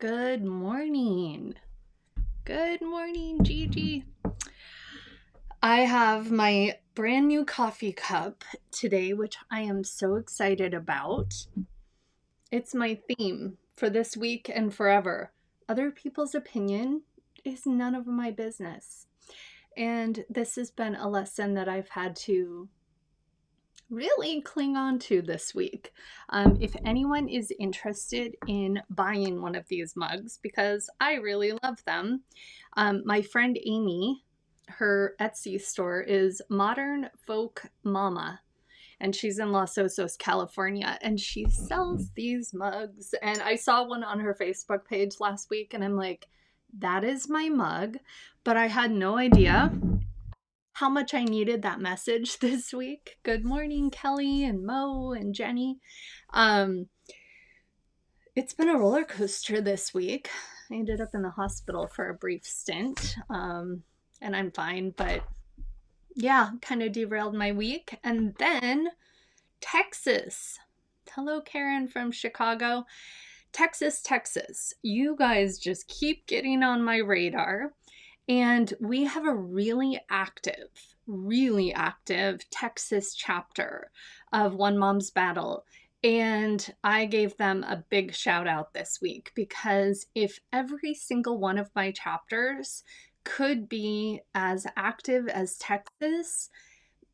Good morning. Good morning, Gigi. I have my brand new coffee cup today, which I am so excited about. It's my theme for this week and forever. Other people's opinion is none of my business. And this has been a lesson that I've had to really cling on to this week. If anyone is interested in buying one of these mugs, because I really love them, my friend Amy, her Etsy store is Modern Folk Mama, and she's in Los Osos, California, and she sells these mugs. And I saw one on her Facebook page last week, and I'm like, that is my mug, but I had no idea how much I needed that message this week. Good morning, Kelly and Mo and Jenny. Um, it's been a roller coaster this week. I ended up in the hospital for a brief stint, and I'm fine, but yeah, kind of derailed my week. And then Texas. Hello, Karen from Chicago. Texas. You guys just keep getting on my radar. And we have a really active Texas chapter of One Mom's Battle. And I gave them a big shout out this week because if every single one of my chapters could be as active as Texas,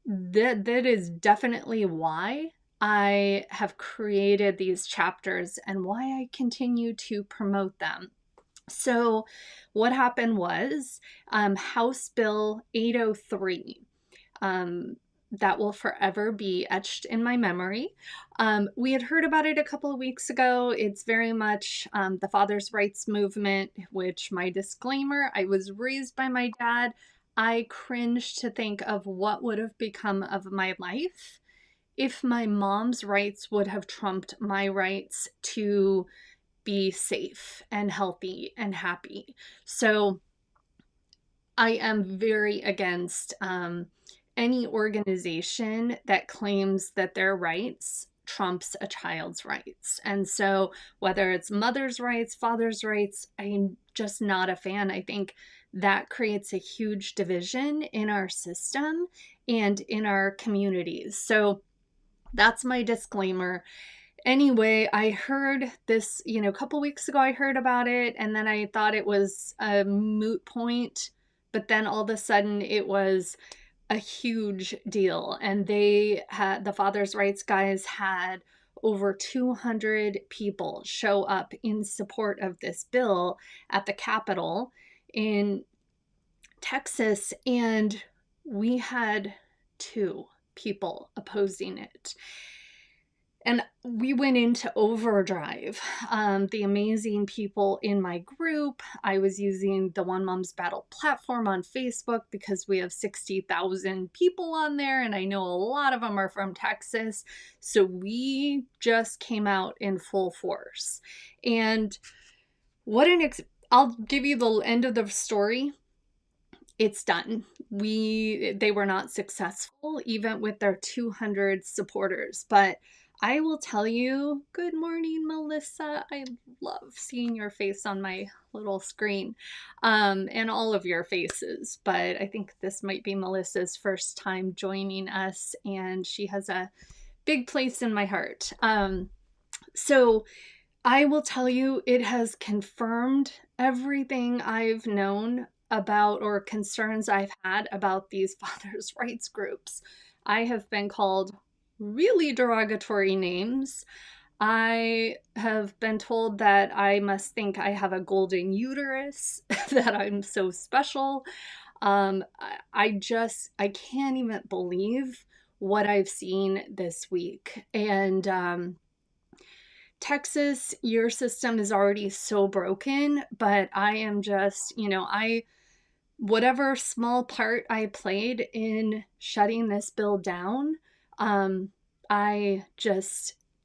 that is definitely why I have created these chapters and why I continue to promote them. So what happened was House Bill 803, that will forever be etched in my memory. We had heard about it a couple of weeks ago. It's very much the father's rights movement, which my disclaimer, I was raised by my dad. I cringe to think of what would have become of my life if my mom's rights would have trumped my rights to be safe and healthy and happy. So I am very against any organization that claims that their rights trumps a child's rights. And so whether it's mother's rights, father's rights, I'm just not a fan. I think that creates a huge division in our system and in our communities. So that's my disclaimer. Anyway, I heard this, a couple weeks ago, I heard about it, and then I thought it was a moot point, but then all of a sudden it was a huge deal. And the father's rights guys had over 200 people show up in support of this bill at the Capitol in Texas, and we had 2 people opposing it. And we went into overdrive. The amazing people in my group, I was using the One Mom's Battle platform on Facebook because we have 60,000 people on there, and I know a lot of them are from Texas. So we just came out in full force. And I'll give you the end of the story. It's done. They were not successful, even with their 200 supporters. But I will tell you, good morning, Melissa. I love seeing your face on my little screen, and all of your faces. But I think this might be Melissa's first time joining us, and she has a big place in my heart. So I will tell you, it has confirmed everything I've known about, or concerns I've had about, these fathers' rights groups. I have been called really derogatory names. I have been told that I must think I have a golden uterus, that I'm so special. I can't even believe what I've seen this week. And Texas, your system is already so broken, but I am just, whatever small part I played in shutting this bill down,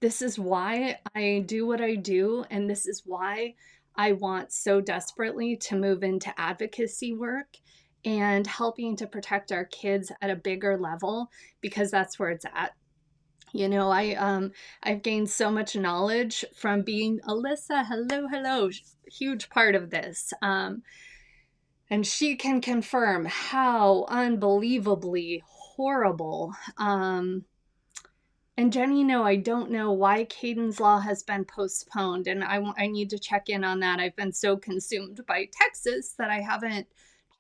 this is why I do what I do, and this is why I want so desperately to move into advocacy work and helping to protect our kids at a bigger level, because that's where it's at. You know, I've gained so much knowledge from being Alyssa. Hello, hello, huge part of this. And she can confirm how unbelievably horrible. And Jenny, no, I don't know why Caden's Law has been postponed, and I need to check in on that. I've been so consumed by Texas that I haven't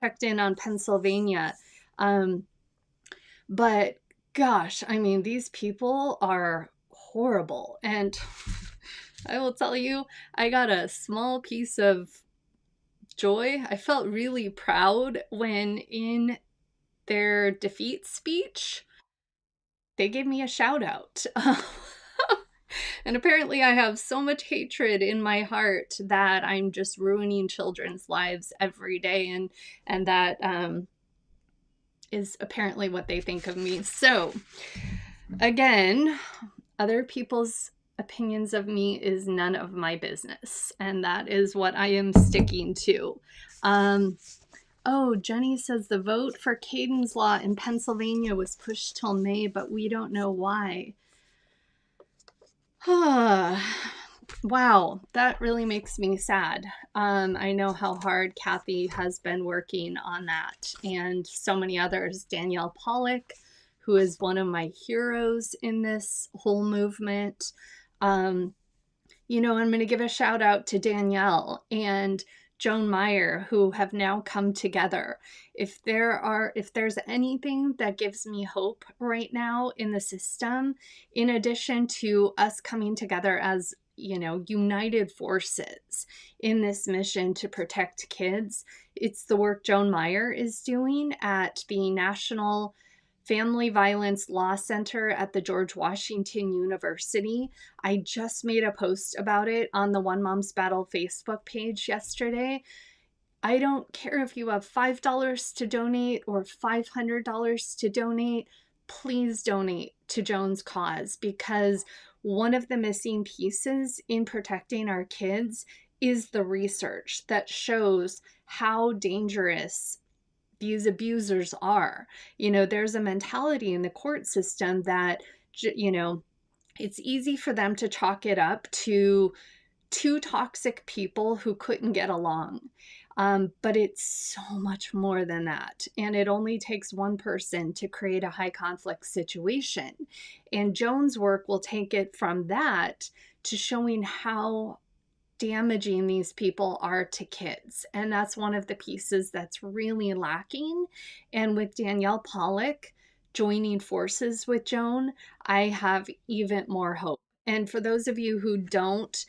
checked in on Pennsylvania. But gosh, I mean, these people are horrible. And I will tell you, I got a small piece of joy. I felt really proud when in their defeat speech, they gave me a shout out. And apparently I have so much hatred in my heart that I'm just ruining children's lives every day. And that is apparently what they think of me. So again, other people's opinions of me is none of my business. And that is what I am sticking to. Oh, Jenny says the vote for Caden's Law in Pennsylvania was pushed till May, but we don't know why. Wow, that really makes me sad. I know how hard Kathy has been working on that, and so many others. Danielle Pollock, who is one of my heroes in this whole movement. You know, I'm going to give a shout out to Danielle and Joan Meyer, who have now come together. If there's anything that gives me hope right now in the system, in addition to us coming together as, you know, united forces in this mission to protect kids, it's the work Joan Meyer is doing at the National Family Violence Law Center at the George Washington University. I just made a post about it on the One Mom's Battle Facebook page yesterday. I don't care if you have $5 to donate or $500 to donate. Please donate to Joan's cause, because one of the missing pieces in protecting our kids is the research that shows how dangerous these abusers are. You know, there's a mentality in the court system that, you know, it's easy for them to chalk it up to two toxic people who couldn't get along. But it's so much more than that. And it only takes one person to create a high conflict situation. And Joan's work will take it from that to showing how damaging these people are to kids. And that's one of the pieces that's really lacking. And with Danielle Pollock joining forces with Joan, I have even more hope. And for those of you who don't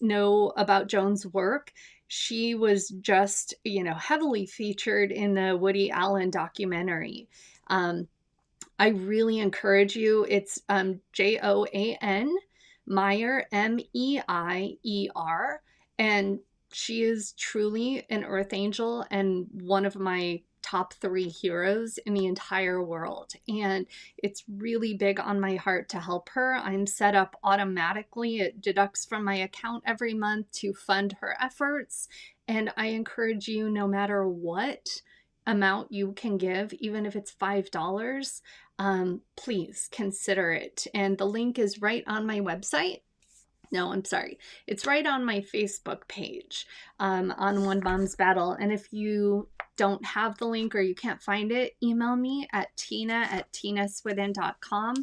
know about Joan's work, she was just, heavily featured in the Woody Allen documentary. I really encourage you. It's Joan Meyer, Meier, and she is truly an earth angel and one of my top 3 heroes in the entire world. And it's really big on my heart to help her. I'm set up automatically. It deducts from my account every month to fund her efforts. And I encourage you, no matter what amount you can give, even if it's $5, please consider it. And the link is right on my website. No, I'm sorry. It's right on my Facebook page on One Mom's Battle. And if you don't have the link or you can't find it, email me at tina@tinaswithin.com.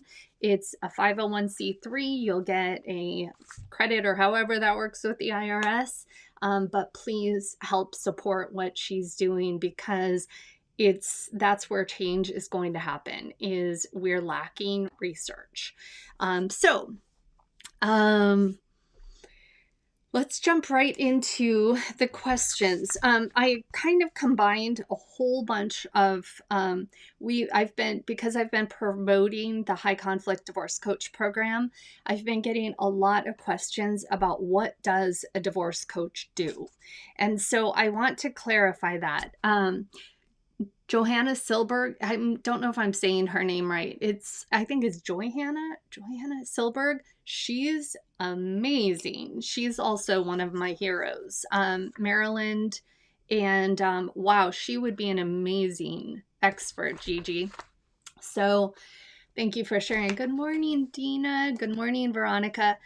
It's a 501c3. You'll get a credit or however that works with the IRS. But please help support what she's doing, because that's where change is going to happen, is we're lacking research. Let's jump right into the questions. I kind of combined a whole bunch of, because I've been promoting the High Conflict Divorce Coach program, I've been getting a lot of questions about what does a divorce coach do? And so I want to clarify that. Johanna Silberg, I don't know if I'm saying her name right. I think it's Johanna Silberg. She's amazing. She's also one of my heroes, Maryland. And wow, she would be an amazing expert, Gigi. So Thank you for sharing. Good morning, Dina. Good morning, Veronica.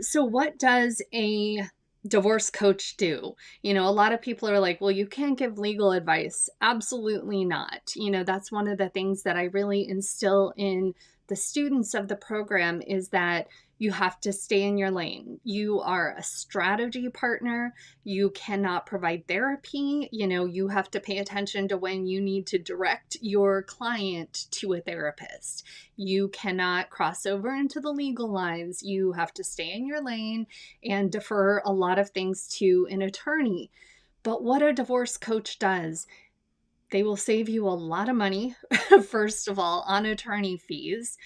So what does a divorce coach do? A lot of people are like, well, you can't give legal advice. Absolutely not. That's one of the things that I really instill in the students of the program is that you have to stay in your lane. You are a strategy partner. You cannot provide therapy. You have to pay attention to when you need to direct your client to a therapist. You cannot cross over into the legal lines. You have to stay in your lane and defer a lot of things to an attorney. But what a divorce coach does, they will save you a lot of money, first of all, on attorney fees.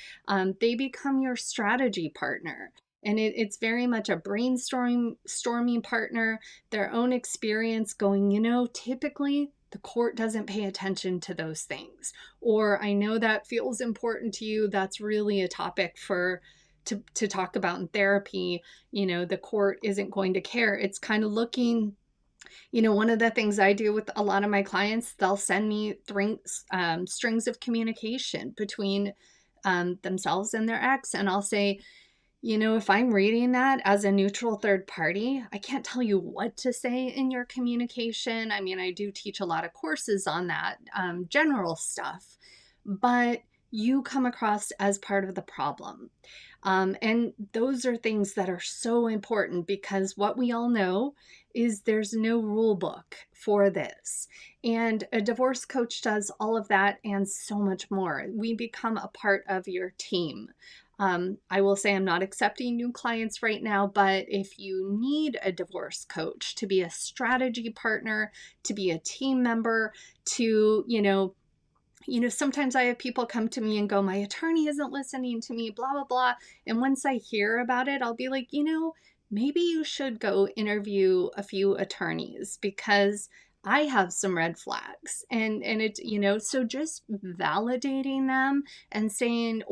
They become your strategy partner. And it's very much a brainstorming partner, their own experience going, typically the court doesn't pay attention to those things. Or I know that feels important to you. That's really a topic to talk about in therapy. The court isn't going to care. It's kind of looking. One of the things I do with a lot of my clients, they'll send me strings of communication between themselves and their ex. And I'll say, if I'm reading that as a neutral third party, I can't tell you what to say in your communication. I mean, I do teach a lot of courses on that, general stuff, but you come across as part of the problem. And those are things that are so important because what we all know is there's no rule book for this. And a divorce coach does all of that and so much more. We become a part of your team. I will say I'm not accepting new clients right now, but if you need a divorce coach to be a strategy partner, to be a team member, to, sometimes I have people come to me and go, my attorney isn't listening to me, blah, blah, blah. And once I hear about it, I'll be like, maybe you should go interview a few attorneys because I have some red flags. And it, so just validating them and saying,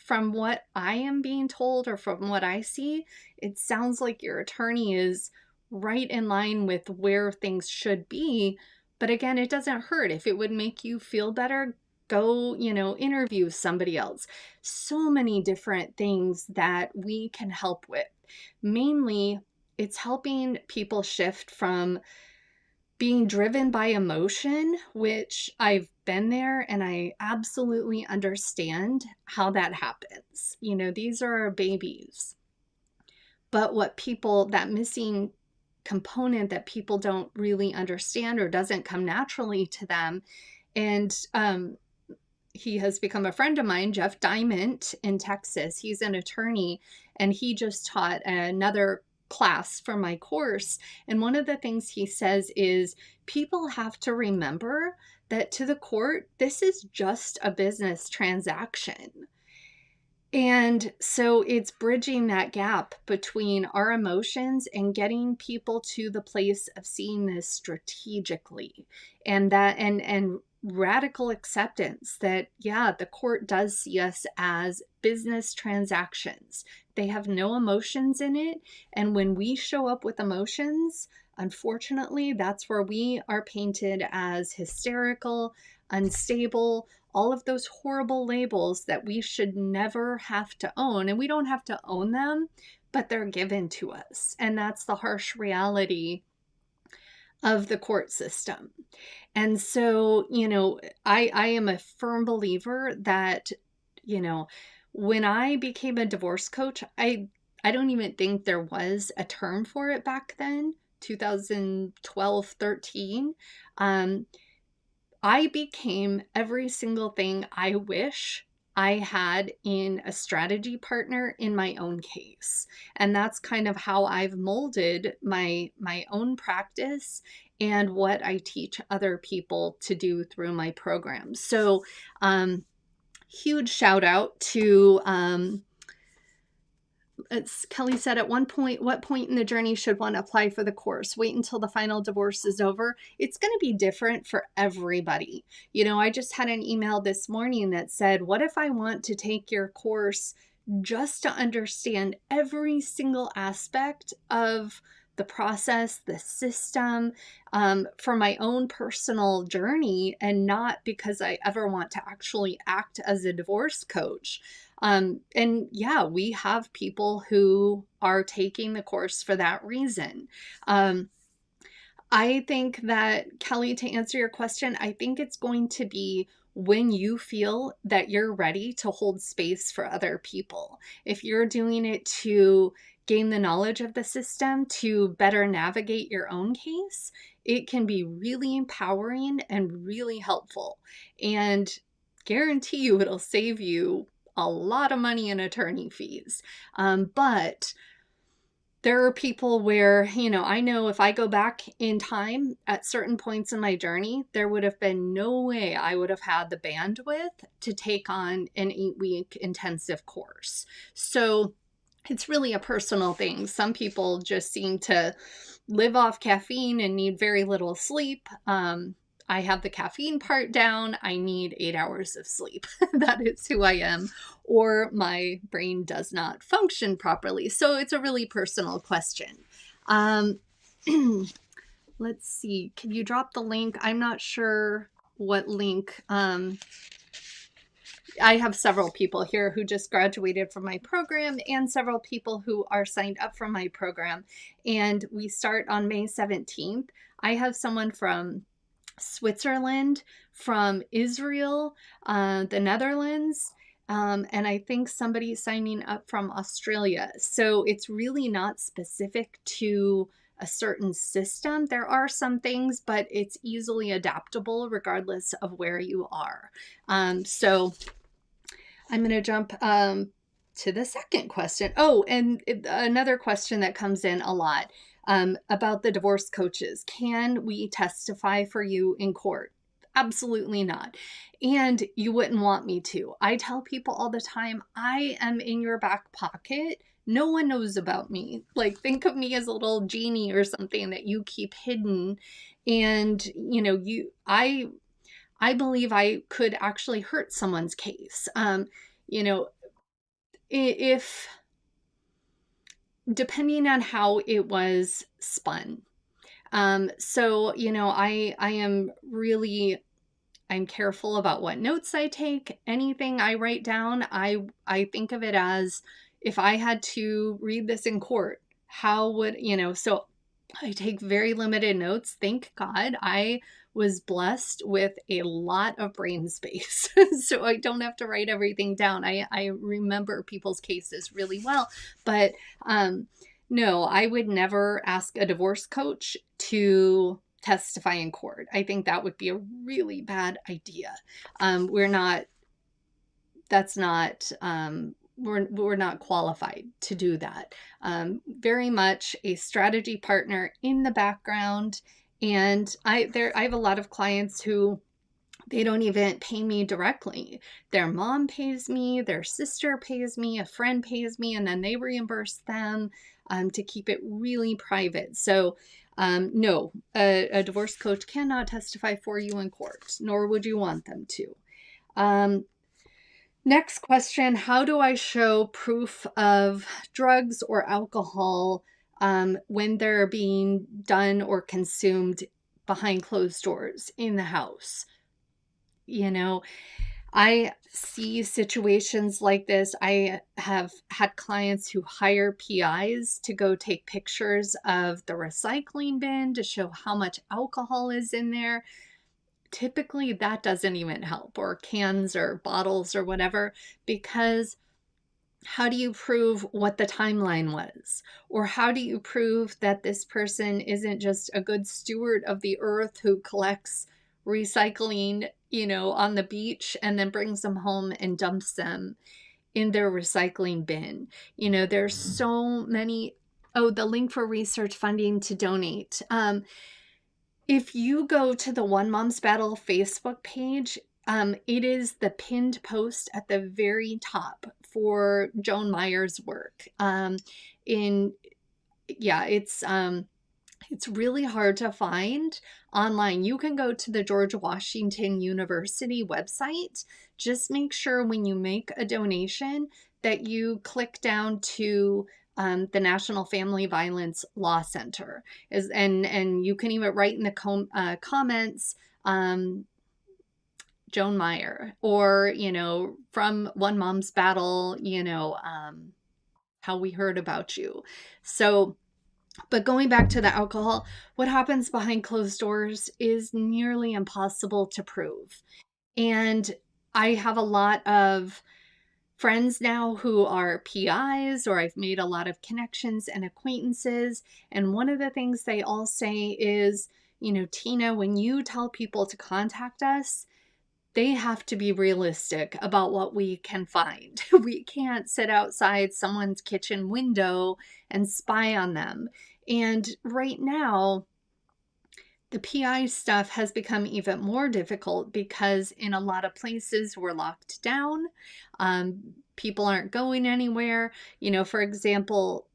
from what I am being told or from what I see, it sounds like your attorney is right in line with where things should be. But again, it doesn't hurt. If it would make you feel better, go, interview somebody else. So many different things that we can help with. Mainly, it's helping people shift from being driven by emotion, which I've been there and I absolutely understand how that happens. These are our babies. But that missing component that people don't really understand or doesn't come naturally to them. And he has become a friend of mine, Jeff Diamond in Texas. He's an attorney and he just taught another class for my course. And one of the things he says is people have to remember that to the court, this is just a business transaction. And so it's bridging that gap between our emotions and getting people to the place of seeing this strategically and radical acceptance that, yeah, the court does see us as business transactions. They have no emotions in it. And when we show up with emotions, unfortunately, that's where we are painted as hysterical, unstable, all of those horrible labels that we should never have to own. And we don't have to own them, but they're given to us. And that's the harsh reality of the court system. And so, I am a firm believer that, when I became a divorce coach, I don't even think there was a term for it back then, 2012, 13. I became every single thing I wish I had in a strategy partner in my own case. And that's kind of how I've molded my own practice and what I teach other people to do through my program. So, huge shout out to Kelly said, at what point in the journey should one apply for the course? Wait until the final divorce is over. It's going to be different for everybody. I just had an email this morning that said, what if I want to take your course just to understand every single aspect of the process, the system, for my own personal journey, and not because I ever want to actually act as a divorce coach. And yeah, we have people who are taking the course for that reason. I think that, Kelly, to answer your question, I think it's going to be when you feel that you're ready to hold space for other people. If you're doing it to gain the knowledge of the system to better navigate your own case, it can be really empowering and really helpful. And guarantee you it'll save you a lot of money in attorney fees. But there are people where, I know if I go back in time at certain points in my journey, there would have been no way I would have had the bandwidth to take on an 8-week intensive course. So it's really a personal thing. Some people just seem to live off caffeine and need very little sleep. I have the caffeine part down. I need 8 hours of sleep. That is who I am. Or my brain does not function properly. So it's a really personal question. Let's see. Can you drop the link? I'm not sure what link. I have several people here who just graduated from my program and several people who are signed up for my program. And we start on May 17th. I have someone from Switzerland, from Israel, the Netherlands, and I think somebody signing up from Australia. So it's really not specific to a certain system. There are some things, but it's easily adaptable regardless of where you are. So I'm going to jump to the second question. Oh, and another question that comes in a lot about the divorce coaches. Can we testify for you in court? Absolutely not. And you wouldn't want me to. I tell people all the time, I am in your back pocket. No one knows about me. Like, think of me as a little genie or something that you keep hidden. And, I believe I could actually hurt someone's case. If depending on how it was spun. So, I'm careful about what notes I take. Anything I write down, I think of it as, if I had to read this in court, how would, so I take very limited notes. Thank God I was blessed with a lot of brain space. So I don't have to write everything down. I remember people's cases really well. But no, I would never ask a divorce coach to testify in court. I think that would be a really bad idea. We're not qualified to do that. Very much a strategy partner in the background. And I have a lot of clients who, they don't even pay me directly. Their mom pays me, their sister pays me, a friend pays me, and then they reimburse them to keep it really private. So no, a divorce coach cannot testify for you in court, nor would you want them to. Next question, how do I show proof of drugs or alcohol when they're being done or consumed behind closed doors in the house? I see situations like this. I have had clients who hire PIs to go take pictures of the recycling bin to show how much alcohol is in there. Typically that doesn't even help, or cans or bottles or whatever, because how do you prove what the timeline was? Or how do you prove that this person isn't just a good steward of the earth who collects recycling, on the beach and then brings them home and dumps them in their recycling bin? There's so many. Oh, the link for research funding to donate. If you go to the One Mom's Battle Facebook page, it is the pinned post at the very top for Joan Meyer's work. It's really hard to find online. You can go to the George Washington University website. Just make sure when you make a donation that you click down to the National Family Violence Law Center. And you can even write in the comments, Joan Meyer, or, from One Mom's Battle, how we heard about you. So, but going back to the alcohol, what happens behind closed doors is nearly impossible to prove. And I have a lot of friends now who are PIs, or I've made a lot of connections and acquaintances. And one of the things they all say is, Tina, when you tell people to contact us, they have to be realistic about what we can find. We can't sit outside someone's kitchen window and spy on them. And right now, the PI stuff has become even more difficult because in a lot of places we're locked down. People aren't going anywhere. For example,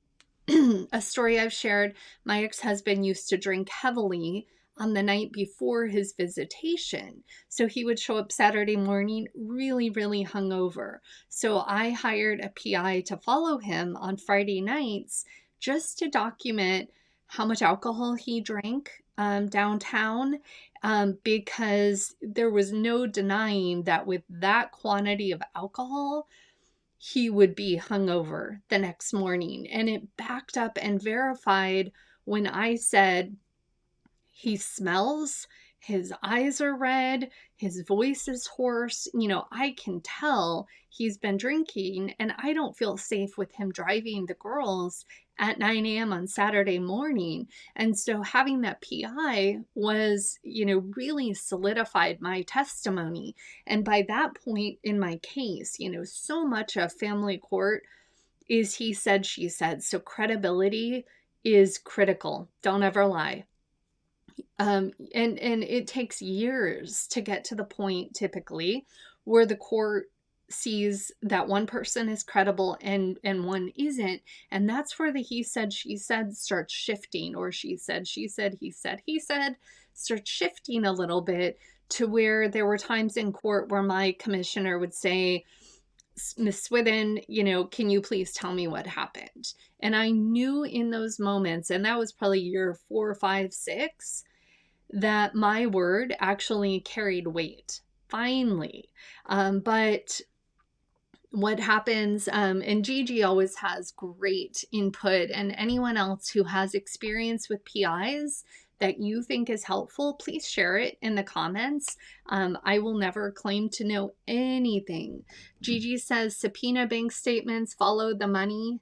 a story I've shared, my ex-husband used to drink heavily on the night before his visitation. So he would show up Saturday morning really, really hungover. So I hired a PI to follow him on Friday nights just to document how much alcohol he drank downtown, because there was no denying that with that quantity of alcohol, he would be hungover the next morning. And it backed up and verified when I said, he smells, his eyes are red, his voice is hoarse. I can tell he's been drinking, and I don't feel safe with him driving the girls at 9 a.m. on Saturday morning. And so having that PI was, really solidified my testimony. And by that point in my case, so much of family court is he said, she said. So credibility is critical. Don't ever lie. And it takes years to get to the point, typically, where the court sees that one person is credible and one isn't. And that's where the he said, she said starts shifting, or she said, he said starts shifting a little bit, to where there were times in court where my commissioner would say, Miss Swithin, can you please tell me what happened? And I knew in those moments, and that was probably year 4, 5, 6, that my word actually carried weight, finally. But what happens, and Gigi always has great input, and anyone else who has experience with PIs that you think is helpful, please share it in the comments. I will never claim to know anything. Gigi says, subpoena bank statements, follow the money.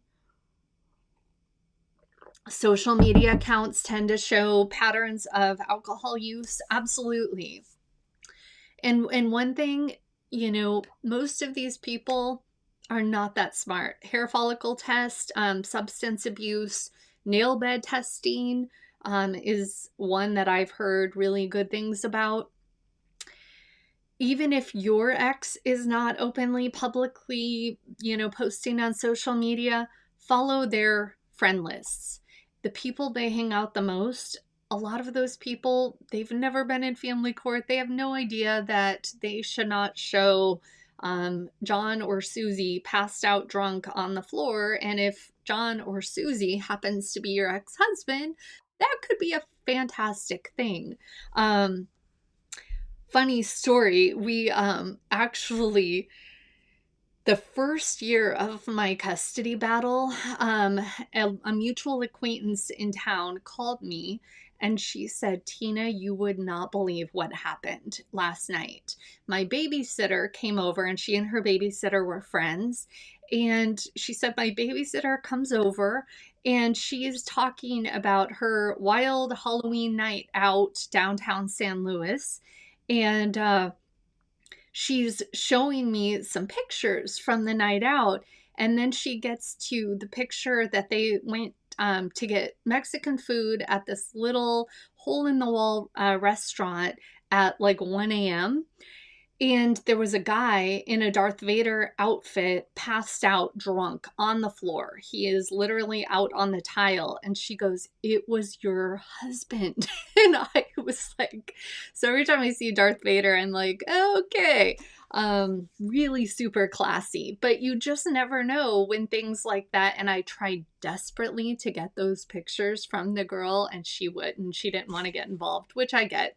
Social media accounts tend to show patterns of alcohol use. Absolutely. And one thing, most of these people are not that smart. Hair follicle test, substance abuse, nail bed testing is one that I've heard really good things about. Even if your ex is not openly, publicly, posting on social media, follow their friend lists. The people they hang out the most, a lot of those people, they've never been in family court. They have no idea that they should not show John or Susie passed out drunk on the floor. And if John or Susie happens to be your ex-husband, that could be a fantastic thing. Funny story, we actually, the first year of my custody battle, a mutual acquaintance in town called me, and she said, Tina, you would not believe what happened last night. My babysitter came over, and she and her babysitter were friends. And she said, my babysitter comes over, and she is talking about her wild Halloween night out downtown San Luis. And she's showing me some pictures from the night out. And then she gets to the picture that they went to get Mexican food at this little hole-in-the-wall restaurant at like 1 a.m. And there was a guy in a Darth Vader outfit, passed out drunk on the floor. He is literally out on the tile. And she goes, it was your husband. And I was like, so every time I see Darth Vader, I'm like, okay. Really super classy. But you just never know when things like that. And I tried desperately to get those pictures from the girl, and she wouldn't. She didn't want to get involved, which I get.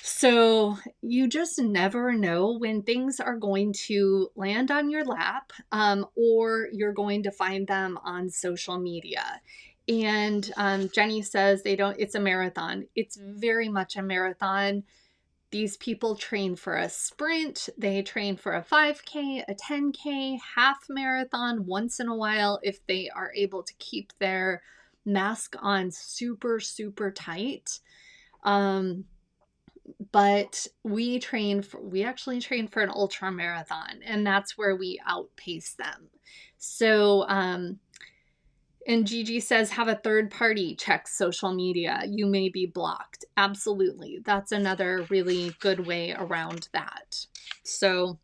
So you just never know when things are going to land on your lap, or you're going to find them on social media. And Jenny says it's a marathon. It's very much a marathon. These people train for a sprint, they train for a 5K, a 10K, half marathon once in a while if they are able to keep their mask on super, super tight. But we actually train for an ultra marathon, and that's where we outpace them. So, and Gigi says, have a third party check social media. You may be blocked. Absolutely. That's another really good way around that. So,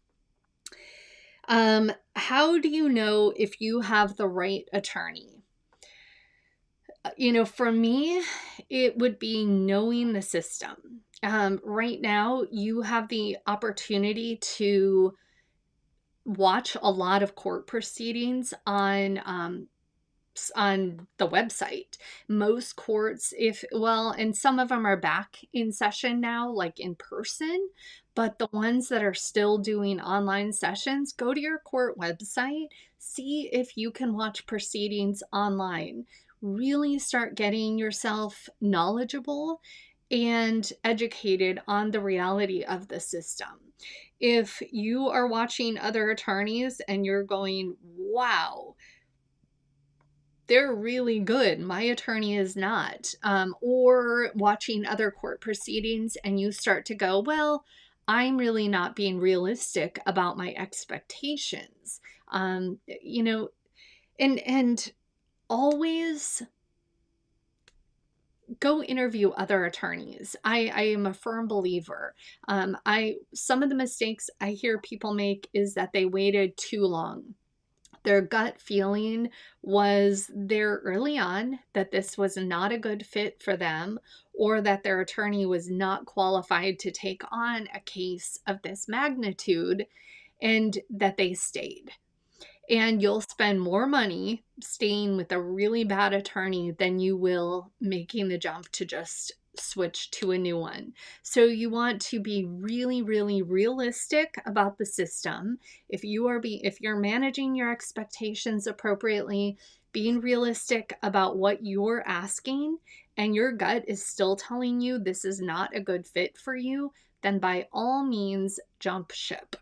how do you know if you have the right attorney? For me, it would be knowing the system. Right now, you have the opportunity to watch a lot of court proceedings on the website. Most courts, and some of them are back in session now, like in person, but the ones that are still doing online sessions, go to your court website, see if you can watch proceedings online. Really start getting yourself knowledgeable and educated on the reality of the system. If you are watching other attorneys and you're going, wow, they're really good, my attorney is not, or watching other court proceedings and you start to go, well, I'm really not being realistic about my expectations. And always go interview other attorneys. I am a firm believer. Some of the mistakes I hear people make is that they waited too long. Their gut feeling was there early on that this was not a good fit for them, or that their attorney was not qualified to take on a case of this magnitude, and that they stayed. And you'll spend more money staying with a really bad attorney than you will making the jump to just switch to a new one. So you want to be really, really realistic about the system. If you're managing your expectations appropriately, being realistic about what you're asking, and your gut is still telling you this is not a good fit for you, then by all means jump ship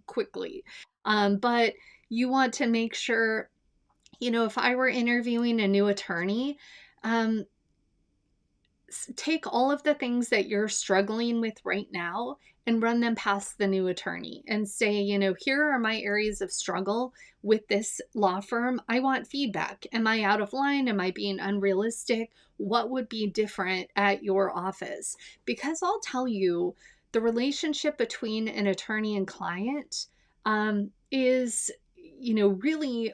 quickly. But you want to make sure, if I were interviewing a new attorney, take all of the things that you're struggling with right now and run them past the new attorney and say, here are my areas of struggle with this law firm. I want feedback. Am I out of line? Am I being unrealistic? What would be different at your office? Because I'll tell you, the relationship between an attorney and client is really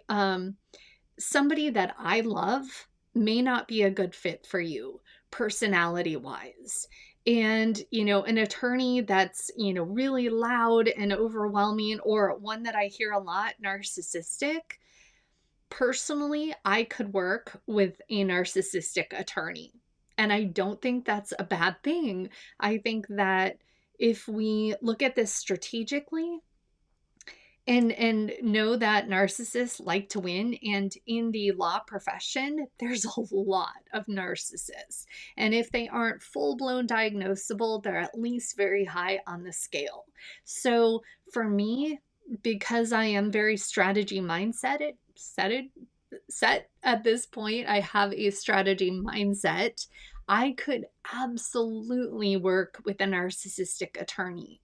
somebody that I love may not be a good fit for you personality wise. And, an attorney that's, really loud and overwhelming, or one that I hear a lot, narcissistic. Personally, I could work with a narcissistic attorney. And I don't think that's a bad thing. I think that if we look at this strategically, and know that narcissists like to win, and in the law profession there's a lot of narcissists, and if they aren't full-blown diagnosable, they're at least very high on the scale. So for me, because I am very strategy mindset set at this point, I have a strategy mindset, I could absolutely work with a narcissistic attorney.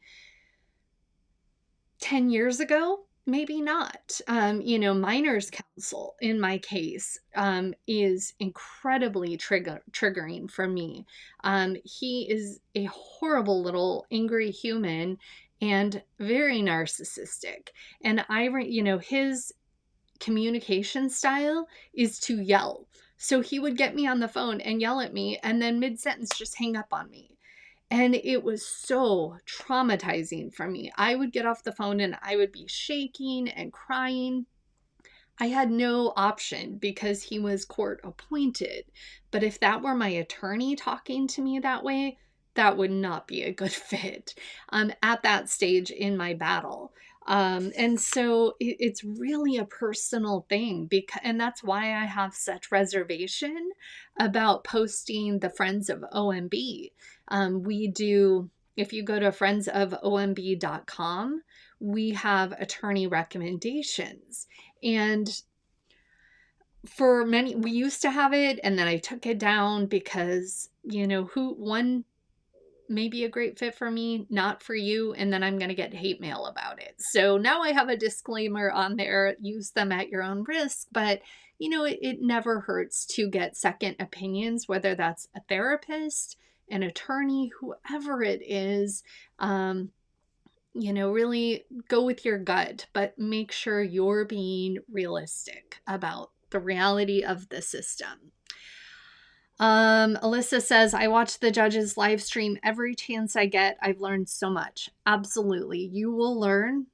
10 years ago, maybe not. Minors counsel in my case is incredibly triggering for me. He is a horrible little angry human and very narcissistic. And his communication style is to yell. So he would get me on the phone and yell at me, and then mid-sentence just hang up on me. And it was so traumatizing for me. I would get off the phone and I would be shaking and crying. I had no option because he was court appointed. But if that were my attorney talking to me that way, that would not be a good fit at that stage in my battle. And so it's really a personal thing, and that's why I have such reservation about posting the Friends of OMB. We do, if you go to friendsofomb.com, we have attorney recommendations. And for many, we used to have it, and then I took it down because, one may be a great fit for me, not for you, and then I'm going to get hate mail about it. So now I have a disclaimer on there, use them at your own risk, but it never hurts to get second opinions, whether that's a therapist, an attorney, whoever it is. Really go with your gut, but make sure you're being realistic about the reality of the system. Alyssa says, I watch the judge's live stream every chance I get. I've learned so much. Absolutely. You will learn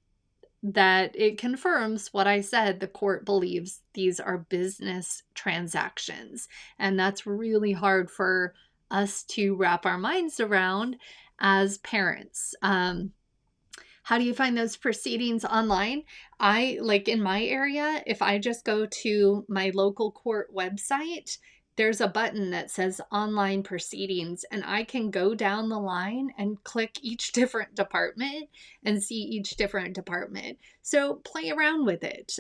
that it confirms what I said. The court believes these are business transactions. And that's really hard for us to wrap our minds around as parents. How do you find those proceedings online? Like in my area, if I just go to my local court website, there's a button that says online proceedings, and I can go down the line and click each different department and see each different department. So play around with it.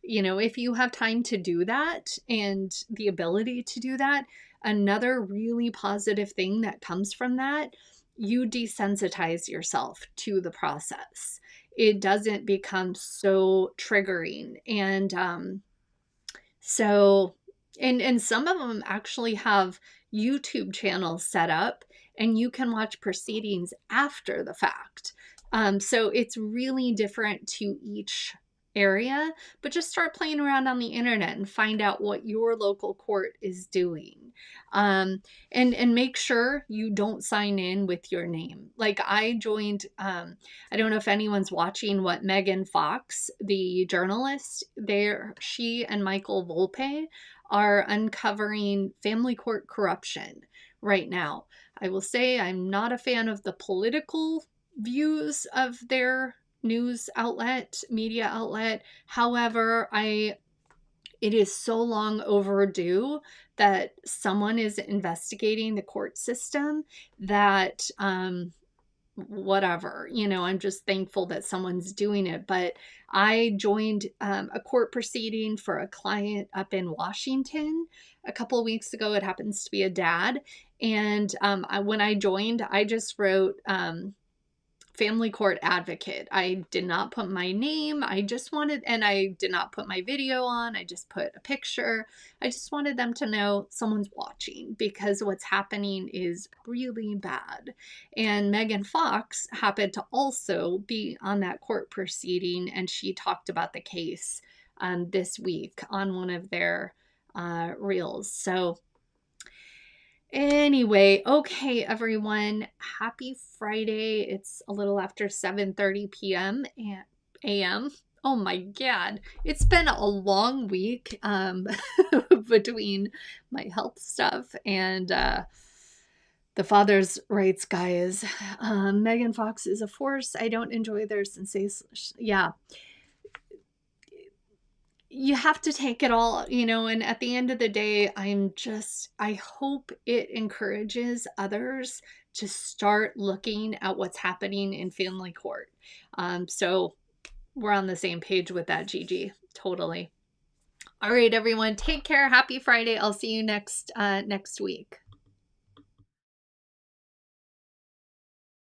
If you have time to do that and the ability to do that, another really positive thing that comes from that, you desensitize yourself to the process. It doesn't become so triggering. And and some of them actually have YouTube channels set up, and you can watch proceedings after the fact. So it's really different to each area, but just start playing around on the internet and find out what your local court is doing. And make sure you don't sign in with your name. Like I joined, I don't know if anyone's watching what Megan Fox, the journalist, she and Michael Volpe are uncovering family court corruption right now. I will say I'm not a fan of the political views of their news outlet, media outlet. However, it is so long overdue that someone is investigating the court system that whatever, I'm just thankful that someone's doing it. But I joined a court proceeding for a client up in Washington a couple of weeks ago. It happens to be a dad. And when I joined, I just wrote family court advocate. I did not put my name. I did not put my video on. I just put a picture. I just wanted them to know someone's watching, because what's happening is really bad. And Megan Fox happened to also be on that court proceeding, and she talked about the case this week on one of their reels. So anyway, okay, everyone, happy Friday. It's a little after 7:30 p.m. a.m. Oh my God, it's been a long week between my health stuff and the father's rights guys. Megan Fox is a force. I don't enjoy their sensational. Yeah. You have to take it all, and at the end of the day, I hope it encourages others to start looking at what's happening in family court. So we're on the same page with that, Gigi. Totally. All right, everyone, take care. Happy Friday. I'll see you next week.